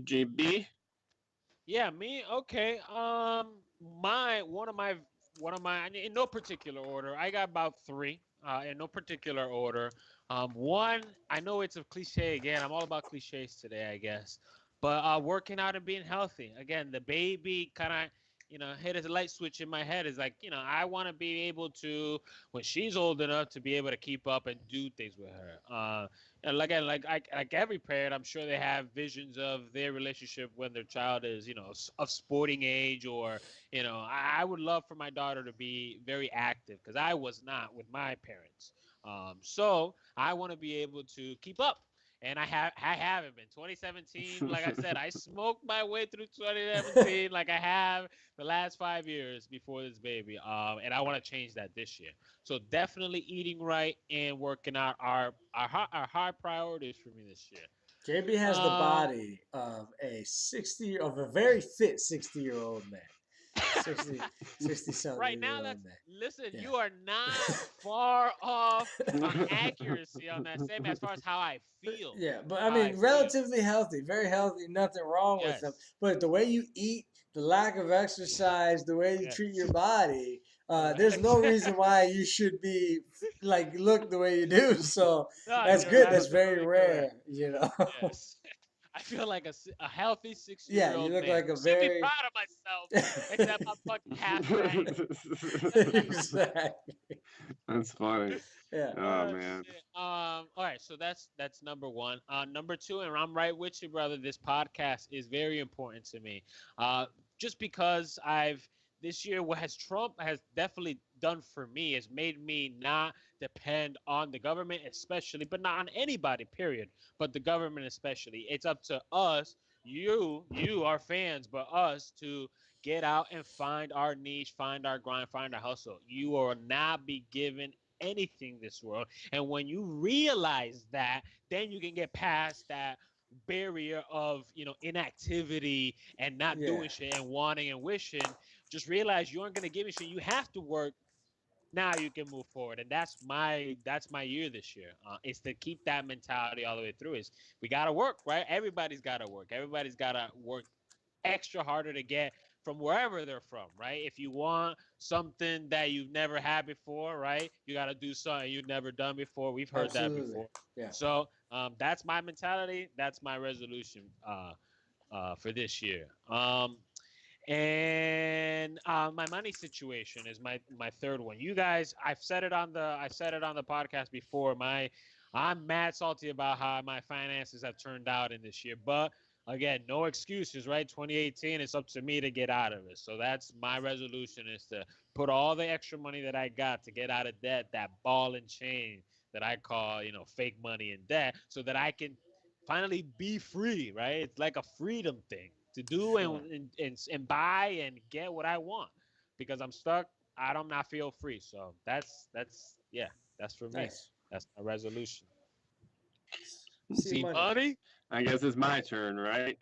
JB. Yeah, me. Okay. One of my in no particular order. I got about 3. In no particular order. One, I know it's a cliche again. I'm all about cliches today, I guess. But working out and being healthy. Again, the baby kind of hit a light switch in my head. Is like, I want to be able to, when she's old enough, to be able to keep up and do things with her. And again, like every parent, I'm sure they have visions of their relationship when their child is, of sporting age, or, I would love for my daughter to be very active, because I was not with my parents. So I want to be able to keep up. And I haven't been. 2017, like I said, I smoked my way through 2017 like I have the last 5 years before this baby. And I want to change that this year. So definitely eating right and working out are high priorities for me this year. JB has the Um, body of a very fit 60-year-old man. 60 right something now, year old man. listen, Yeah. you are not far off on accuracy on that same as far as how I feel. Yeah, but I How I mean, feel. relatively healthy, very healthy, nothing wrong with them. Yes. But the way you eat, the lack of exercise, the way you treat your Yes. body, there's Correct. no reason why you should be look the way you do. So No, that's you're good. That's very absolutely correct. rare. Yes. I feel like a healthy Yeah, 60-year you old look man. like a Should be very proud of myself, except I'm fucking half right. exactly. That's funny. Yeah. Oh man. Shit. All right, so that's number one. Number two, and I'm right with you, brother. This podcast is very important to me. Just because this year, what has Trump has definitely done for me is made me not depend on the government, especially, but not on anybody, period. But the government especially. It's up to us, you, our fans, but us to get out and find our niche, find our grind, find our hustle. You will not be given anything this world. And when you realize that, then you can get past that barrier of inactivity and not Yeah. doing shit and wanting and wishing. Just realize you aren't gonna give a shit. You have to work. Now you can move forward, and that's my year this year. Is to keep that mentality all the way through. Is we gotta work, right? Everybody's gotta work. Everybody's gotta work extra harder to get from wherever they're from, right? If you want something that you've never had before, right, you got to do something you've never done before. We've heard that Absolutely. before. Yeah. So that's my mentality. That's my resolution for this year. And my money situation is my third one. You guys, I said it on the podcast before. I'm mad salty about how my finances have turned out in this year, but again, no excuses, right? 2018, it's up to me to get out of it. So that's my resolution, is to put all the extra money that I got to get out of debt, that ball and chain that I call, fake money and debt, so that I can finally be free, right? It's like a freedom thing to do Sure. and buy and get what I want, because I'm stuck. I don't not feel free. So that's for me. Nice. That's my resolution. See See money. money? I guess it's my turn, right?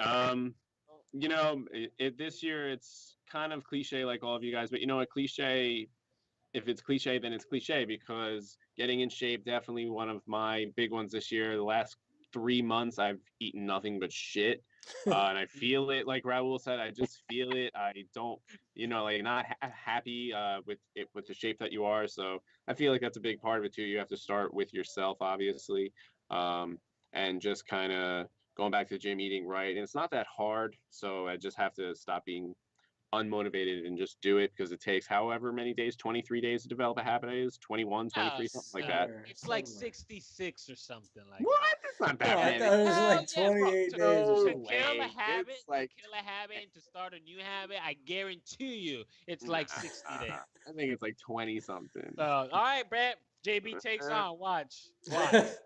This year it's kind of cliche like all of you guys, but a cliche, if it's cliche, then it's cliche, because getting in shape, definitely one of my big ones this year. The last 3 months, I've eaten nothing but shit. And I feel it, like Raul said, I just feel it. I don't, not happy with the shape that you are. So I feel like that's a big part of it too. You have to start with yourself, obviously. And just kind of going back to the gym, eating right. And it's not that hard. So I just have to stop being unmotivated and just do it, because it takes however many days, 23 days to develop a habit. It is 21, 23, something like that. It's like 66 or something like What? It's not that No, I many. thought it was Hell like yeah, bro. 28 To, days or No to something. kill a way. habit, It's like, to kill a habit and to start a new habit, I guarantee you it's like 60 days. I think it's like 20 something. So, all right, Brett. JB takes on. Watch. But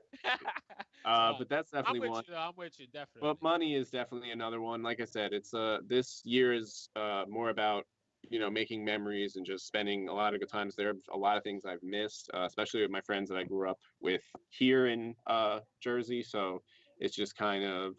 that's I'm definitely with one. you, though. I'm with you, definitely. But money is definitely another one. Like I said, it's this year is more about making memories and just spending a lot of good times there. A lot of things I've missed, especially with my friends that I grew up with here in Jersey. So it's just kind of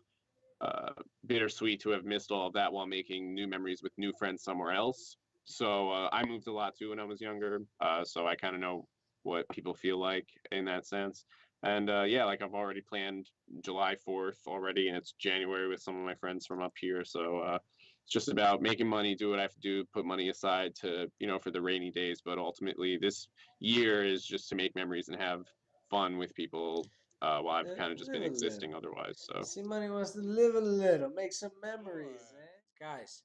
bittersweet to have missed all of that while making new memories with new friends somewhere else. So I moved a lot too when I was younger. So I kind of know what people feel like in that sense. And like I've already planned July 4th already, and it's January with some of my friends from up here. So it's just about making money, do what I have to do, put money aside to, for the rainy days. But ultimately, this year is just to make memories and have fun with people while I've kind of just been existing otherwise. So See money wants to live a little, make some memories, man. Guys,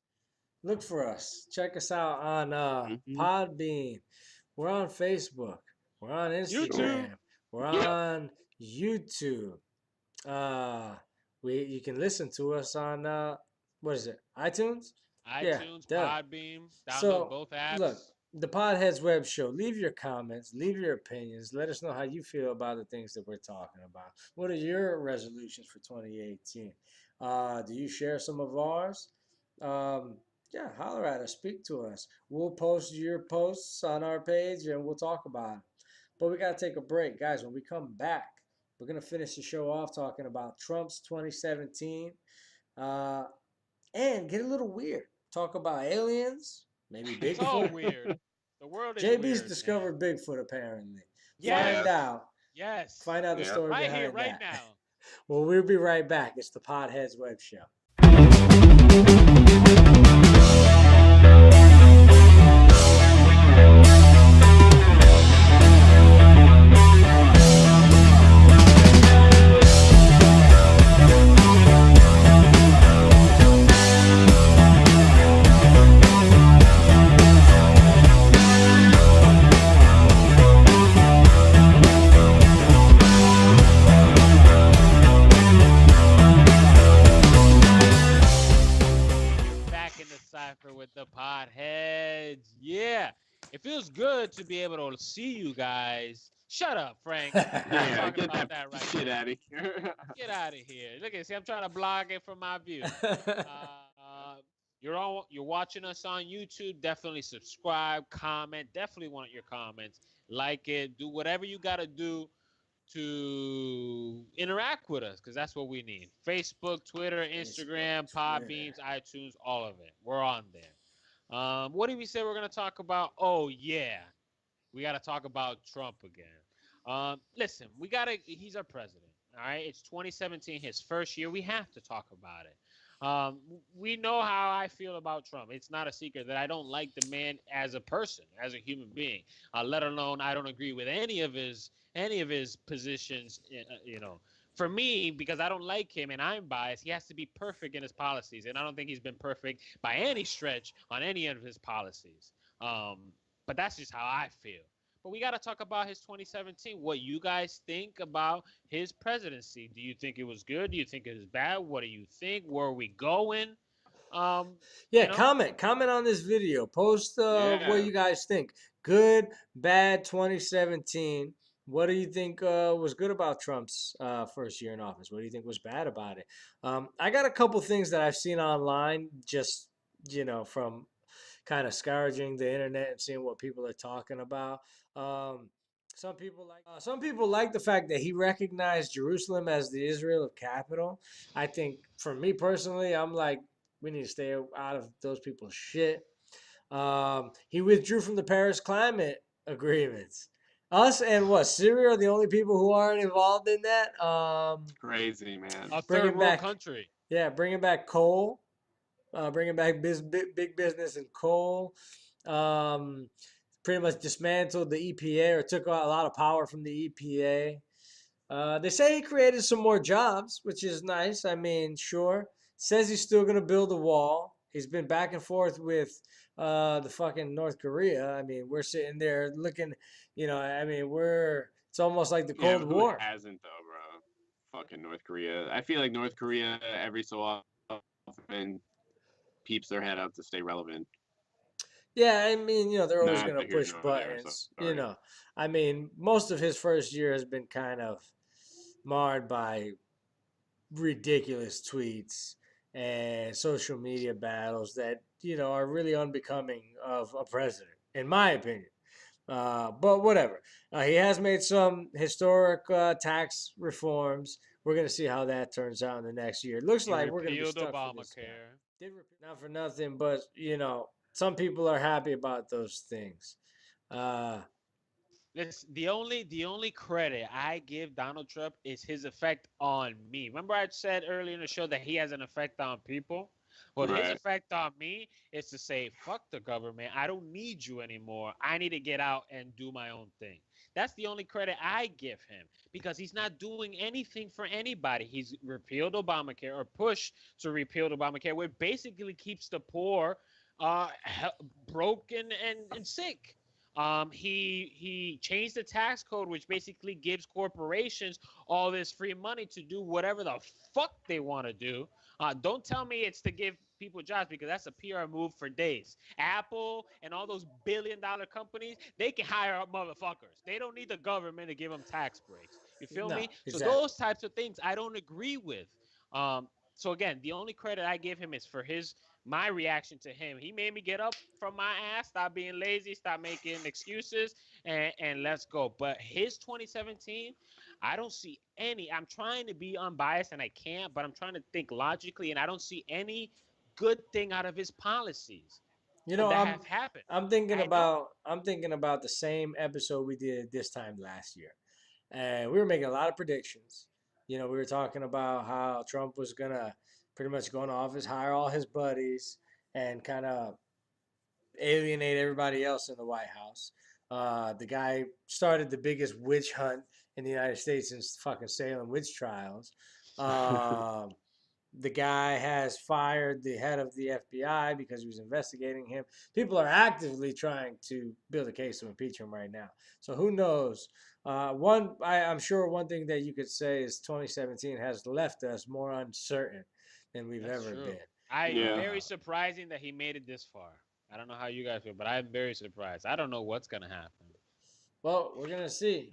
Look for us. Check us out on Mhm. Podbean. We're on Facebook. We're on YouTube. Instagram. We're Yep. on YouTube. You can listen to us on what is it? iTunes? Yeah, iTunes, duh. Podbeam. Download So both look, apps. the Podheads Web Show. Leave your comments, leave your opinions. Let us know how you feel about the things that we're talking about. What are your resolutions for 2018? Do you share some of ours? Um, yeah, holler at us, speak to us. We'll post your posts on our page and we'll talk about it. But we got to take a break, guys. When we come back, we're gonna finish the show off talking about Trump's 2017, uh, and get a little weird. Talk about aliens, maybe It's all Bigfoot. weird. The world is JB's weird, man. discovered Bigfoot apparently. Yes. Find Yes. out. Yes. Find out the Yep. story Right here, behind right that. now. Well, we'll be right back. It's the Podheads Web Show. Back in the cipher with the Podheads. Yeah. It feels good to be able to see you guys. Shut up, Frank. We're not Yeah, talking get about that that right shit now. out of here. Get out of here. Look at see, I'm trying to block it from my view. You're watching us on YouTube. Definitely subscribe, comment. Definitely want your comments. Like it. Do whatever you gotta do to interact with us because that's what we need. Facebook, Twitter, Instagram, Podbeams, iTunes, all of it. We're on there. What did we say we're gonna talk about? Oh yeah, we got to talk about Trump again. Listen, we got to, he's our president. All right. It's 2017, his first year. We have to talk about it. We know how I feel about Trump. It's not a secret that I don't like the man as a person, as a human being. Let alone I don't agree with any of his positions. For me, because I don't like him and I'm biased, he has to be perfect in his policies, and I don't think he's been perfect by any stretch on any of his policies. But that's just how I feel. But we got to talk about his 2017. What you guys think about his presidency? Do you think it was good? Do you think it was bad? What do you think? Where are we going? Yeah, comment on this video. Post what Yeah. you guys think. Good, bad 2017. What do you think was good about Trump's first year in office? What do you think was bad about it? I got a couple things that I've seen online, just from kind of scourging the internet and seeing what people are talking about. Um, some people like the fact that he recognized Jerusalem as the Israel of capital. I think for me personally, I'm like, we need to stay out of those people's shit. He withdrew from the Paris climate agreements. Us and what, Syria are the only people who aren't involved in that. Crazy, man. A third Bringing world back, country. yeah, bringing back coal, bringing back big business and coal. Um, Pretty much dismantled the EPA or took a lot of power from the EPA. They say he created some more jobs, which is nice. I mean, sure. Says he's still going to build a wall. He's been back and forth with the fucking North Korea. I mean, we're sitting there looking, I mean, it's almost like the Yeah, Cold but who War. hasn't though, bro? Fucking North Korea. I feel like North Korea every so often peeps their head out to stay relevant. Yeah, I mean, they're always going to Neither here push nor there. buttons. Sorry. I mean, most of his first year has been kind of marred by ridiculous tweets and social media battles that are really unbecoming of a president, in my opinion. But whatever. He has made some historic tax reforms. We're going to see how that turns out in the next year. It looks He like we're going to be repealed stuck for this guy. Obamacare. Not for nothing, but some people are happy about those things. The only credit I give Donald Trump is his effect on me. Remember I said earlier in the show that he has an effect on people? Well, his Right. effect on me is to say, fuck the government. I don't need you anymore. I need to get out and do my own thing. That's the only credit I give him because he's not doing anything for anybody. He's repealed Obamacare or pushed to repeal Obamacare, which basically keeps the poor broken and sick. He changed the tax code, which basically gives corporations all this free money to do whatever the fuck they want to do. Don't tell me it's to give people jobs, because that's a PR move for days. Apple and all those billion-dollar companies, they can hire up motherfuckers. They don't need the government to give them tax breaks. You feel No, me? So exactly. those types of things I don't agree with. So again, the only credit I give him is for his my reaction to him. He made me get up from my ass, stop being lazy, stop making excuses, and let's go. But his 2017, I don't see any. I'm trying to be unbiased and I can't, but I'm trying to think logically, and I don't see any good thing out of his policies You know, that have happened. I don't. I'm thinking about the same episode we did this time last year, and we were making a lot of predictions. You know, we were talking about how Trump was gonna pretty much go into office, hire all his buddies, and kind of alienate everybody else in the White House. The guy started the biggest witch hunt in the United States since fucking Salem witch trials. Um, the guy has fired the head of the FBI because he was investigating him. People are actively trying to build a case to impeach him right now. So who knows? I'm sure one thing that you could say is 2017 has left us more uncertain than we've That's ever true. been. Yeah. Very surprising that he made it this far. I don't know how you guys feel, but I'm very surprised. I don't know what's gonna happen. Well, we're gonna see.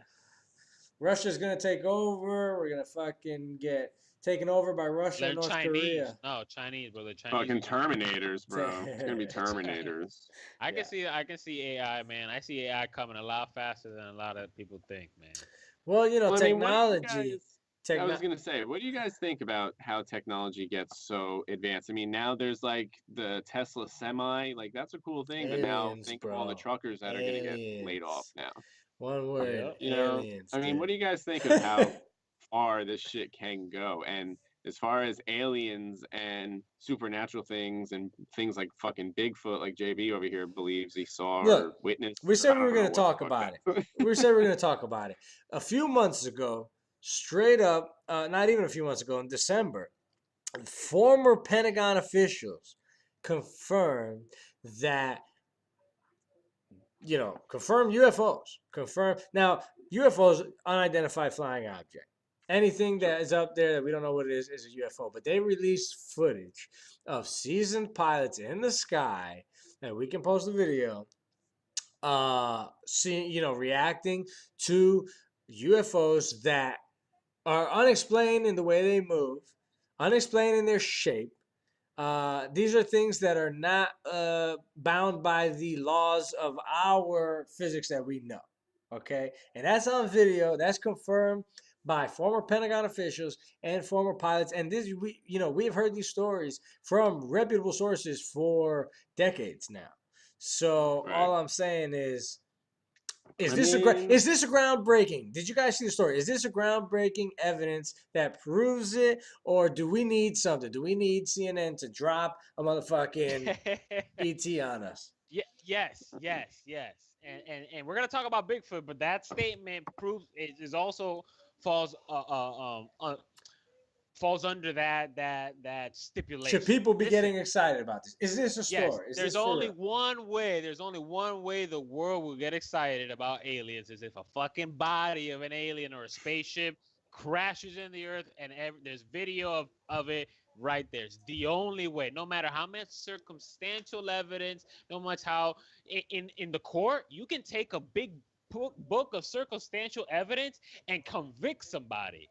Russia's gonna take over. We're gonna fucking get taken over by Russia and They're North Chinese. Korea. No, Chinese, bro. They're Chinese. Fucking Terminators, bro. It's gonna be Terminators. I can see AI, man. I see AI coming a lot faster than a lot of people think, man. Well, you know, Well, I mean, what do you technology. guys? I was gonna say, what do you guys think about how technology gets so advanced? I mean, now there's like the Tesla semi, like that's a cool thing, but now Aliens, think of all the bro. truckers that are gonna get laid off Aliens. now. One word, Yep. You know, aliens, I mean, what dude. do you guys think of how far this shit can go? And as far as aliens and supernatural things and things like fucking Bigfoot, like JB over here believes he saw Look, or witnessed, we or said I we were don't going know to what the talk fuck about it. that. We said we were going to talk about it. A few months ago, straight up, not even a few months ago, in December, former Pentagon officials confirmed that, confirmed UFOs. Confirmed. Now, UFOs, unidentified flying object. Anything Sure. that is up there that we don't know what it is a UFO. But they released footage of seasoned pilots in the sky, and we can post the video, seeing, reacting to UFOs that are unexplained in the way they move, unexplained in their shape. These are things that are not bound by the laws of our physics that we know. Okay, and that's on video. That's confirmed by former Pentagon officials and former pilots. And we've heard these stories from reputable sources for decades now. So Right. all I'm saying is I mean, is this a groundbreaking? Did you guys see the story? Is this a groundbreaking evidence that proves it, or do we need something? Do we need CNN to drop a motherfucking ET on us? Yes. And we're gonna talk about Bigfoot, but that statement proves it is also falls falls under that Should stipulation. people be Listen, getting excited about this? Is this a yes, story? Is there's this for only real? one way. There's only one way the world will get excited about aliens is if a fucking body of an alien or a spaceship crashes in the earth and there's video of it right there. It's the only way. No matter how much circumstantial evidence, no much how in the court, you can take a big book of circumstantial evidence and convict somebody.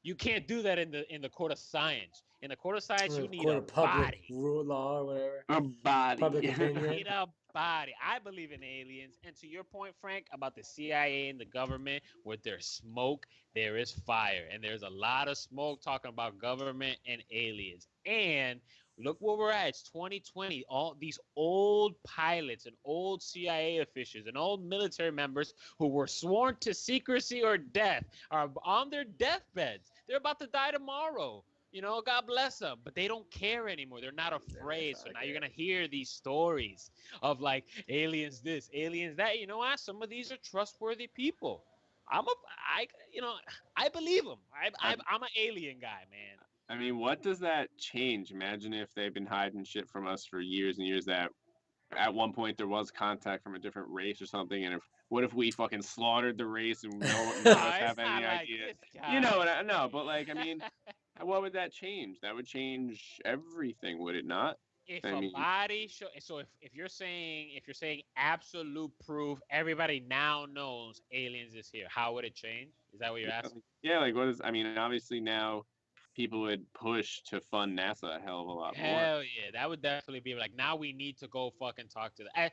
You can't do that in the court of science. In the court of science, you need Court a of public body. rule law or whatever. a Public body. You opinion. need a body. I believe in aliens. And to your point, Frank, about the CIA and the government, where there's smoke, there is fire. And there's a lot of smoke talking about government and aliens. And look where we're at. It's 2020. All these old pilots and old CIA officials and old military members who were sworn to secrecy or death are on their deathbeds. They're about to die tomorrow. God bless them, but they don't care anymore. They're not afraid. So now you're gonna hear these stories of like aliens this, aliens that. You know what? Some of these are trustworthy people. I, you know, I believe them. I'm an alien guy, man. I mean, what does that change? Imagine if they've been hiding shit from us for years and years that at one point there was contact from a different race or something, and what if we fucking slaughtered the race and none of us have any idea? You know what I know, but like, I mean, what would that change? That would change everything, would it not? If I a mean, body show, so if you're saying absolute proof, everybody now knows aliens is here. How would it change? Is that what you're asking? yeah, like what is? I mean, obviously now people would push to fund NASA a hell of a lot more. Hell yeah, that would definitely be like, now we need to go fucking talk to them.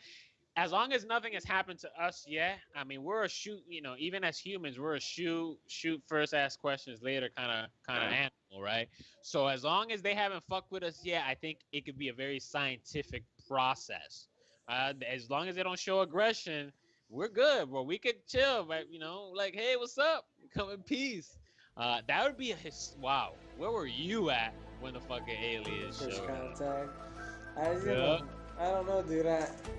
As long as nothing has happened to us yet, I mean, we're a shoot. You know, even as humans, we're a shoot first, ask questions later kind of animal, right? So as long as they haven't fucked with us yet, I think it could be a very scientific process. As long as they don't show aggression, we're good. Well, we could chill, right? You know, like, hey, what's up? Come in peace. That would be wow. Where were you at when the fucking aliens First showed up? contact. I don't know, dude.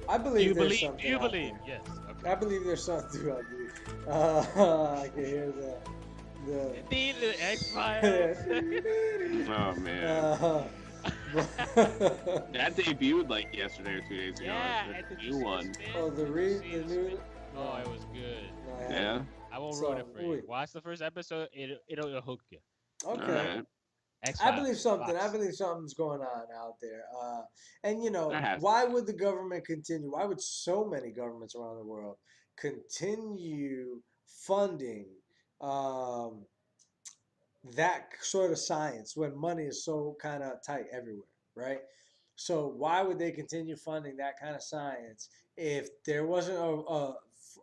I believe there's something. You out believe? there. Yes. Okay. I believe there's something. Dude, I believe. I can hear The X-Files. Oh man. That debuted like yesterday or 2 days ago. Yeah, the new one. Oh, the new. Oh, it was good. No, Yeah. I won't ruin it for you. Watch the first episode. It'll hook you. Okay. Right. I believe something. I believe something's going on out there. And you know, why would the government continue? Why would so many governments around the world continue funding that sort of science when money is so kind of tight everywhere, right? So why would they continue funding that kind of science if there wasn't a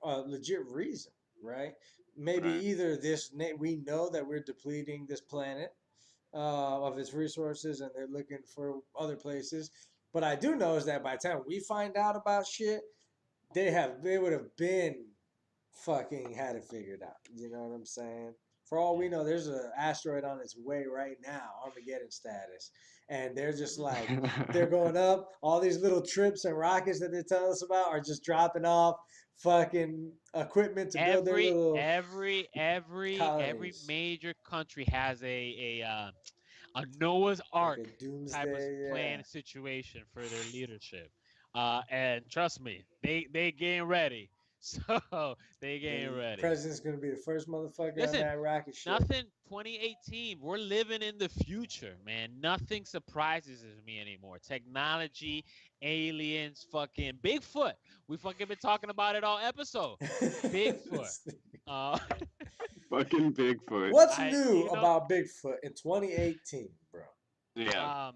legit reason, right? Maybe either we know that we're depleting this planet of its resources and they're looking for other places. But I do know is that by the time we find out about shit, they would have been fucking had it figured out. You know what I'm saying? For all we know, there's an asteroid on its way right now, Armageddon status. And they're just like, they're going up. All these little trips and rockets that they tell us about are just dropping off fucking equipment to build their little every major country has a Noah's Ark type of plan situation for their leadership. And trust me, they getting ready. So they getting ready. President's gonna be the first motherfucker on that rocket ship. Nothing 2018. We're living in the future, man. Nothing surprises me anymore. Technology, aliens, fucking Bigfoot. We fucking been talking about it all episode. Bigfoot. Fucking Bigfoot. What's new about Bigfoot in 2018, bro? Yeah.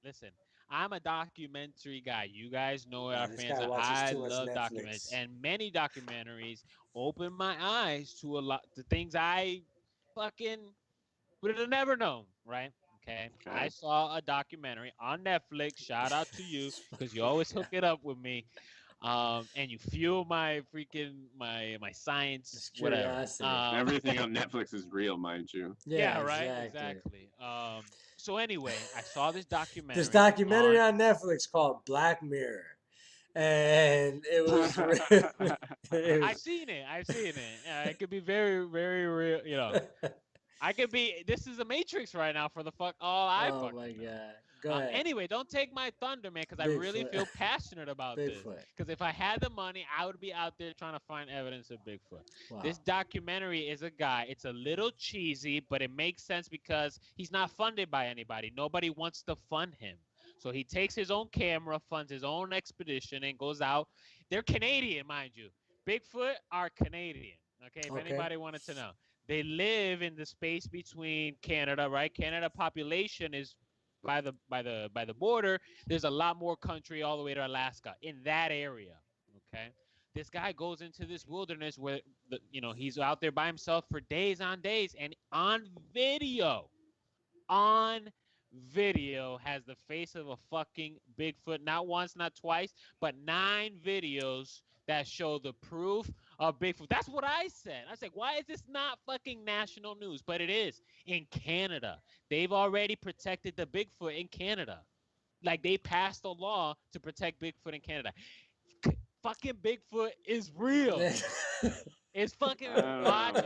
Listen. I'm a documentary guy. You guys know our fans. I love documentaries, and many documentaries open my eyes to a lot the things I fucking would have never known. Right? Okay. I saw a documentary on Netflix. Shout out to you because you always hook it up with me. And you fuel my freaking my science whatever. Everything on Netflix is real, mind you. Yeah, right. Exactly. So anyway, I saw this documentary. This documentary on Netflix called Black Mirror, and it was. I've seen it. It could be very, very real. You know, I could be. This is a Matrix right now for the fuck. Oh my god. Go ahead. Anyway, don't take my thunder, man, because I really feel passionate about this. Because if I had the money, I would be out there trying to find evidence of Bigfoot. Wow. This documentary is a guy. It's a little cheesy, but it makes sense because he's not funded by anybody. Nobody wants to fund him. So he takes his own camera, funds his own expedition, and goes out. They're Canadian, mind you. Bigfoot are Canadian. Okay, if anybody wanted to know. They live in the space between Canada, right? Canada population is by the border. There's a lot more country all the way to Alaska in that area. Okay, this guy goes into this wilderness where he's out there by himself for days on days, and on video has the face of a fucking Bigfoot, not once, not twice, but 9 videos that show the proof of Bigfoot. That's what I said. I said, why is this not fucking national news? But it is. In Canada, they've already protected the Bigfoot in Canada. Like, they passed a law to protect Bigfoot in Canada. Fucking Bigfoot is real. It's fucking watch.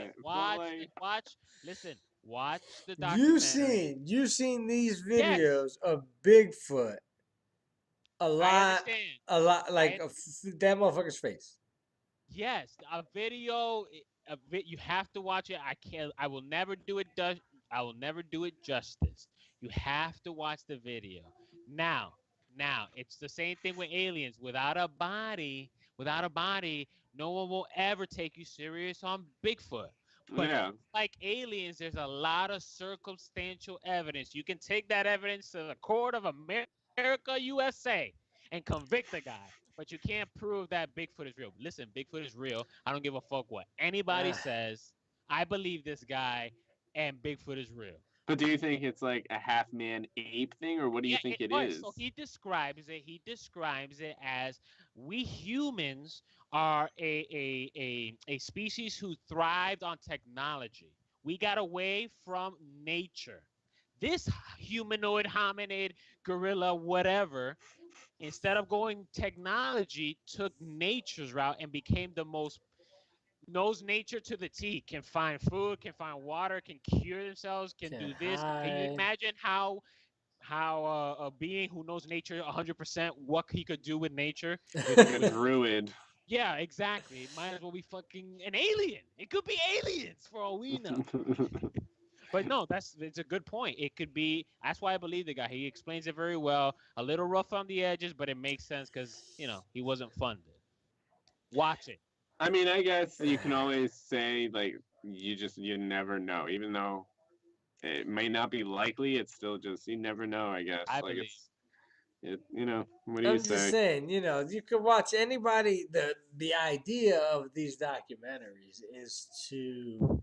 Listen, watch the documentary. You've seen these videos of Bigfoot A I lot, understand. like that motherfucker's face. Yes, a video. You have to watch it. I can't. I will never do it. I will never do it justice. You have to watch the video. Now, it's the same thing with aliens. Without a body, no one will ever take you serious on Bigfoot. But Yeah. like aliens, there's a lot of circumstantial evidence. You can take that evidence to the court of America, USA, and convict the guy. But you can't prove that Bigfoot is real. Listen, Bigfoot is real. I don't give a fuck what anybody Ah, says. I believe this guy, and Bigfoot is real. But do you think it's like a half man ape thing, or what do you Yeah, think it it was. is? So he describes it. He describes it as we humans are a species who thrived on technology. We got away from nature. This humanoid, hominid, gorilla, whatever, instead of going technology, took nature's route and became the most knows nature to the T. Can find food, can find water, can cure themselves, can can do this. Can you hide. imagine how a being who knows nature 100% what he could do with nature Like a druid. yeah, exactly. Might as well be fucking an alien. It could be aliens for all we know. But no, it's a good point. It could be. That's why I believe the guy. He explains it very well. A little rough on the edges, but it makes sense because he wasn't funded. Watch it. I mean, I guess you can always say like you never know, even though it may not be likely. It's still just you never know. I guess I like believe. what do you I'm just say? saying, you could watch anybody. The idea of these documentaries is to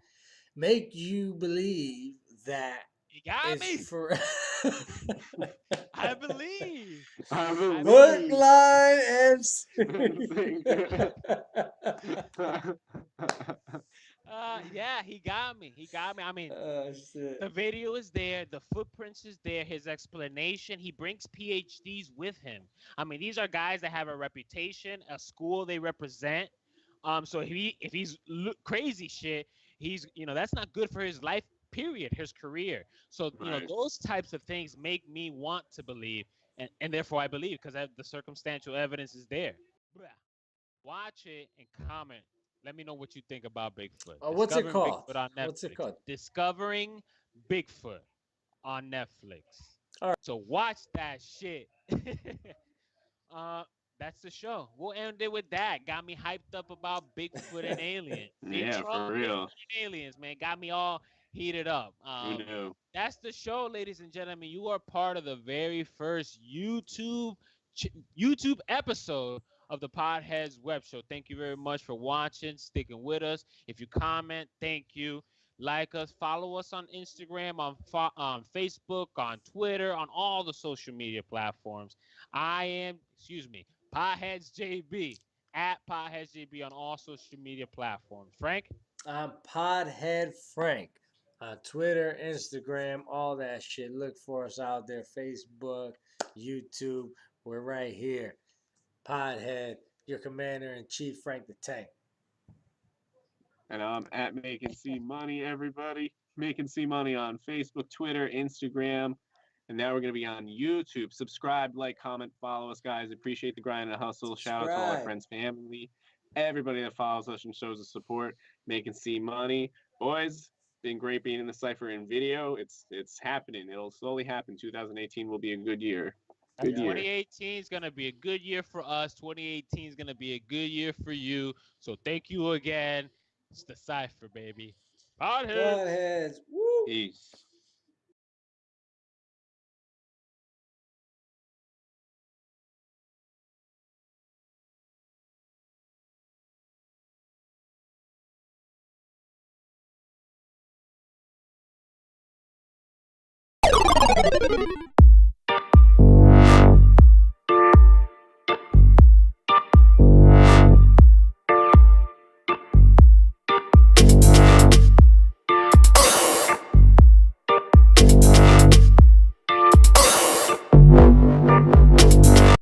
make you believe that You got me. it's for I believe. I hook, believe. line, and Sinker. Yeah, he got me. He got me. I mean, Oh shit! the video is there. The footprints is there. His explanation. He brings PhDs with him. I mean, these are guys that have a reputation, a school they represent. So if he's crazy shit, he's that's not good for his life. Period. His career. So Right. those types of things make me want to believe, and therefore I believe because the circumstantial evidence is there. Watch it and comment. Let me know what you think about Bigfoot. What's it Discovering called? Bigfoot on Netflix. What's it called? Discovering Bigfoot on Netflix. All right. So watch that shit. That's the show. We'll end it with that. Got me hyped up about Bigfoot and aliens. Yeah, for real. Bigfoot and aliens, man. Got me all heated up. Who knew? That's the show, ladies and gentlemen. You are part of the very first YouTube episode of the Podheads Webshow. Thank you very much for watching, sticking with us. If you comment, thank you. Like us, follow us on Instagram, on Facebook, on Twitter, on all the social media platforms. I am, Podheads JB, at Podheads JB on all social media platforms. Frank? I'm Podhead Frank on Twitter, Instagram, all that shit. Look for us out there. Facebook, YouTube. We're right here. Podhead, your commander-in-chief, Frank the Tank. And I'm at Making C Money, everybody. Making C Money on Facebook, Twitter, Instagram. And now we're going to be on YouTube. Subscribe, like, comment, follow us, guys. Appreciate the grind and hustle. Shout out to all our friends, family, everybody that follows us and shows us support. Making C Money. Boys, been great being in the Cypher in video. It's happening. It'll slowly happen. 2018 will be a good year. Good year. 2018 is going to be a good year for us. 2018 is going to be a good year for you. So thank you again. It's the Cypher, baby. Podheads. Woo! Peace.